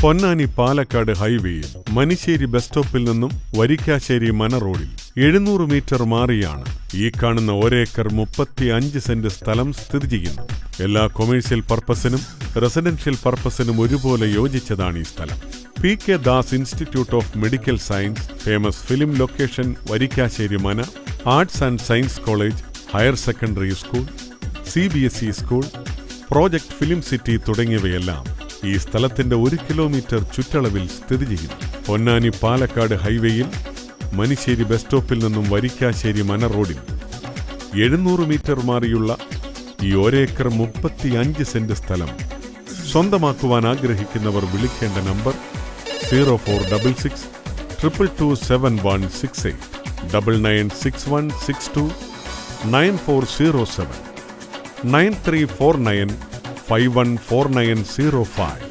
പൊന്നാനി പാലക്കാട് ഹൈവേയിൽ മനിശ്ശേരി ബസ് സ്റ്റോപ്പിൽ നിന്നും വരിക്കാശ്ശേരി മന റോഡിൽ 700 മീറ്റർ മാറിയാണ് ഈ കാണുന്ന ഒരേക്കർ 35 സെന്റ് സ്ഥലം സ്ഥിതി ചെയ്യുന്നത്. എല്ലാ കൊമേഴ്സ്യൽ പർപ്പസിനും റെസിഡൻഷ്യൽ പർപ്പസിനും ഒരുപോലെ യോജിച്ചതാണ് ഈ സ്ഥലം. PK Das institute of medical science, famous film location Varikkasseri Mana, arts and science college, higher secondary school, CBSE school, project film city തുടങ്ങിയവയെല്ലാം ഈ സ്ഥലത്തിന്റെ 1 കിലോമീറ്റർ ചുറ്റളവിൽ സ്ഥിതി ചെയ്യുന്നു. പൊന്നാനി പാലക്കാട് ഹൈവേയിൽ മനിശ്ശേരി ബസ് സ്റ്റോപ്പിൽ നിന്നും വരിക്കാശ്ശേരി മന റോഡിൽ 700 മീറ്റർ മാറിയുള്ള ഈ ഒരേക്കർ 35 സെന്റ് സ്ഥലം സ്വന്തമാക്കുവാൻ ആഗ്രഹിക്കുന്നവർ വിളിക്കേണ്ട നമ്പർ 0466 2227168 996162 9407 9349 514905.